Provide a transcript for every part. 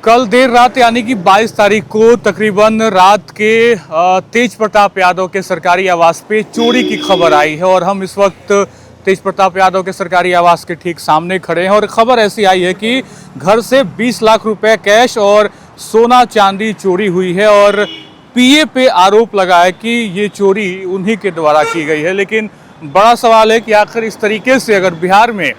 कल देर रात यानी कि 22 तारीख को तकरीबन रात के तेज प्रताप यादव के सरकारी आवास पे चोरी की खबर आई है और हम इस वक्त तेज प्रताप यादव के सरकारी आवास के ठीक सामने खड़े हैं और खबर ऐसी आई है कि घर से 20 लाख रुपए कैश और सोना चांदी चोरी हुई है और पीए पे आरोप लगा है कि ये चोरी उन्हीं के द्वारा की गई है। लेकिन बड़ा सवाल है कि आखिर इस तरीके से अगर बिहार में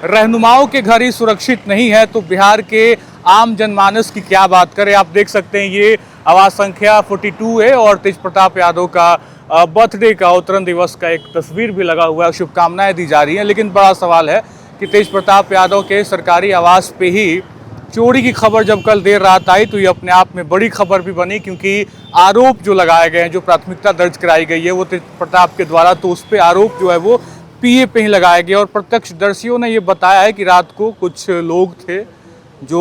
रहनुमाओं के घर ही सुरक्षित नहीं है तो बिहार के आम जनमानस की क्या बात करें। आप देख सकते हैं ये आवास संख्या 42 है और तेज प्रताप यादव का बर्थडे का अवतरण दिवस का एक तस्वीर भी लगा हुआ है, शुभकामनाएं दी जा रही हैं। लेकिन बड़ा सवाल है कि तेज प्रताप यादव के सरकारी आवास पे ही चोरी की खबर जब कल देर रात आई तो ये अपने आप में बड़ी खबर भी बनी, क्योंकि आरोप जो लगाए गए हैं, जो प्राथमिकता दर्ज कराई गई है वो तेज प्रताप के द्वारा, तो उस पर आरोप जो है वो पीए पे ही लगाया गया। और प्रत्यक्षदर्शियों ने ये बताया है कि रात को कुछ लोग थे जो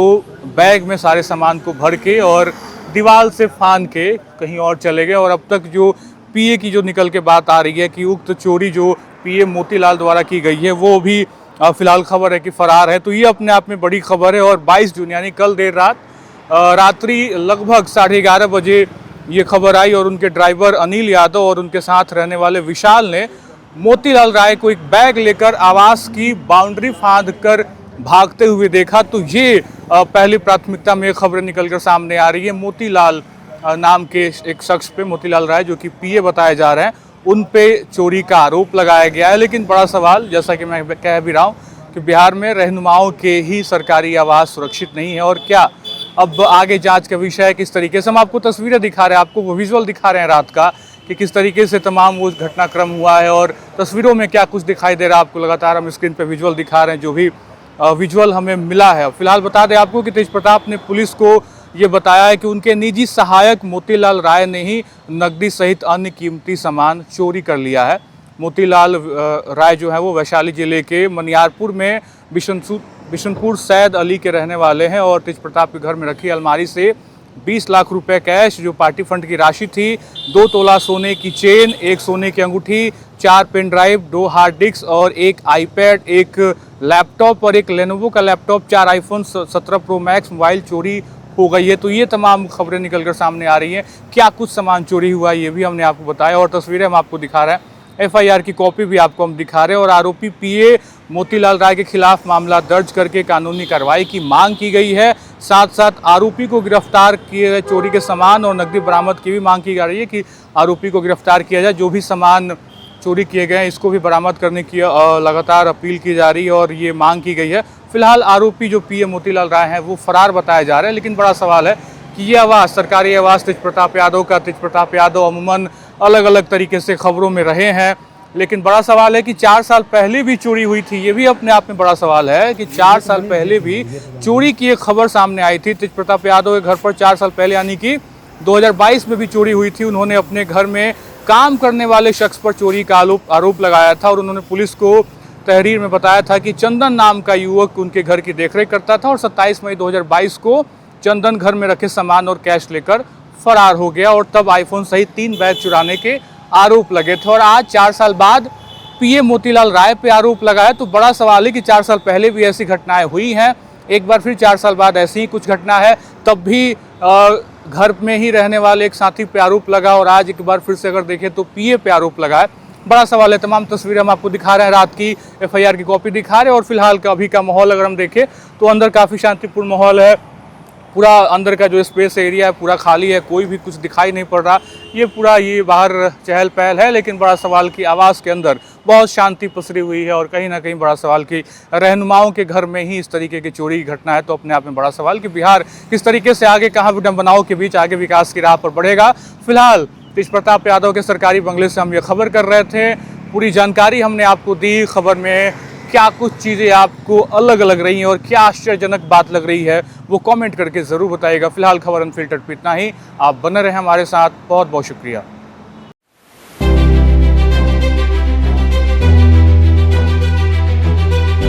बैग में सारे सामान को भर के और दीवार से फान के कहीं और चले गए। और अब तक जो पीए की जो निकल के बात आ रही है कि उक्त चोरी जो पीए मोतीलाल द्वारा की गई है वो भी फिलहाल खबर है कि फरार है। तो ये अपने आप में बड़ी खबर है। और 22 जून यानी कल देर रात रात्रि लगभग 11:30 बजे ये खबर आई और उनके ड्राइवर अनिल यादव और उनके साथ रहने वाले विशाल ने मोतीलाल राय को एक बैग लेकर आवास की बाउंड्री फांद कर भागते हुए देखा। तो ये पहली प्राथमिकता में खबरें निकलकर सामने आ रही है। मोतीलाल नाम के एक शख्स पे, मोतीलाल राय जो कि पीए बताए जा रहे हैं, उन पे चोरी का आरोप लगाया गया है। लेकिन बड़ा सवाल, जैसा कि मैं कह भी रहा हूँ, कि बिहार में रहनुमाओं के ही सरकारी आवास सुरक्षित नहीं है। और क्या अब आगे जांच का विषय है किस तरीके से। हम आपको तस्वीरें दिखा रहे हैं, आपको वो विजुअल दिखा रहे हैं रात का कि किस तरीके से तमाम वो घटनाक्रम हुआ है और तस्वीरों में क्या कुछ दिखाई दे रहा है आपको। लगातार हम स्क्रीन पर विजुअल दिखा रहे हैं, जो भी विजुअल हमें मिला है। फिलहाल बता दें आपको कि तेज प्रताप ने पुलिस को ये बताया है कि उनके निजी सहायक मोतीलाल राय ने ही नकदी सहित अन्य कीमती सामान चोरी कर लिया है। मोतीलाल राय जो है वो वैशाली जिले के मनियारपुर में बिशनपुर सैद अली के रहने वाले हैं और तेज प्रताप के घर में रखी अलमारी से 20 लाख रुपए कैश, जो पार्टी फंड की राशि थी, 2 तोला सोने की चेन, 1 सोने की अंगूठी, 4 पेन ड्राइव, 2 हार्ड डिस्क और 1 आईपैड, 1 लैपटॉप और 1 लेनोवो का laptop, 4 iPhone 17 pro max mobile चोरी हो गई है। तो ये तमाम खबरें निकलकर सामने आ रही हैं। क्या कुछ सामान चोरी हुआ है ये भी हमने आपको बताया और तस्वीरें हम आपको दिखा रहे हैं। एफआईआर की कॉपी भी आपको हम दिखा रहे हैं और आरोपी पीए मोतीलाल राय के खिलाफ मामला दर्ज करके कानूनी कार्रवाई की मांग की गई है। साथ साथ आरोपी को गिरफ्तार किए गए, चोरी के सामान और नकदी बरामद की भी मांग की जा रही है कि आरोपी को गिरफ्तार किया जाए। जो भी सामान चोरी किए गए हैं इसको भी बरामद करने की लगातार अपील की जा रही है और ये मांग की गई है। फिलहाल आरोपी जो पीए मोतीलाल राय हैं वो फरार बताए जा रहे हैं। लेकिन बड़ा सवाल है कि ये आवास, सरकारी आवास तेज प्रताप यादव का, तेज प्रताप यादव अमूमन अलग अलग तरीके से खबरों में रहे हैं। लेकिन बड़ा सवाल है कि 4 साल पहले भी चोरी हुई थी। ये भी अपने आप में बड़ा सवाल है कि 4 साल पहले भी चोरी की एक खबर सामने आई थी। तेज प्रताप यादव के घर पर 4 साल पहले यानी कि 2022 में भी चोरी हुई थी। उन्होंने अपने घर में काम करने वाले शख्स पर चोरी का आरोप लगाया था और उन्होंने पुलिस को तहरीर में बताया था कि चंदन नाम का युवक उनके घर की देखरेख करता था और 27 मई 2022 को चंदन घर में रखे सामान और कैश लेकर फरार हो गया और तब आईफोन सहित 3 बैग चुराने के आरोप लगे थे। और आज 4 साल बाद पीए मोतीलाल राय पे आरोप लगाया। तो बड़ा सवाल है कि 4 साल पहले भी ऐसी घटनाएं हुई हैं, एक बार फिर 4 साल बाद ऐसी ही कुछ घटना है, तब भी घर में ही रहने वाले एक साथी पे आरोप लगा और आज एक बार फिर से अगर देखें तो पीए पे आरोप लगा है। बड़ा सवाल है। तमाम तस्वीरें हम आपको दिखा रहे हैं, रात की एफआईआर की कॉपी दिखा रहे हैं और फिलहाल का अभी का माहौल अगर हम देखें तो अंदर काफ़ी शांतिपूर्ण माहौल है। पूरा अंदर का जो स्पेस एरिया है पूरा खाली है, कोई भी कुछ दिखाई नहीं पड़ रहा। ये बाहर चहल पहल है। लेकिन बड़ा सवाल की आवास के अंदर बहुत शांति पसरी हुई है और कहीं ना कहीं बड़ा सवाल की रहनुमाओं के घर में ही इस तरीके की चोरी की घटना है। तो अपने आप में बड़ा सवाल कि बिहार किस तरीके से आगे, कहाँ विडंबनाओं के बीच आगे विकास की राह पर बढ़ेगा। फिलहाल तेज प्रताप यादव के सरकारी बंगले से हम ये खबर कर रहे थे। पूरी जानकारी हमने आपको दी। खबर में क्या कुछ चीज़ें आपको अलग अलग रही हैं और क्या आश्चर्यजनक बात लग रही है वो कमेंट करके ज़रूर बताइएगा। फिलहाल खबर अनफिल्टर्ड पे इतना ही। आप बने रहें हमारे साथ। बहुत बहुत शुक्रिया।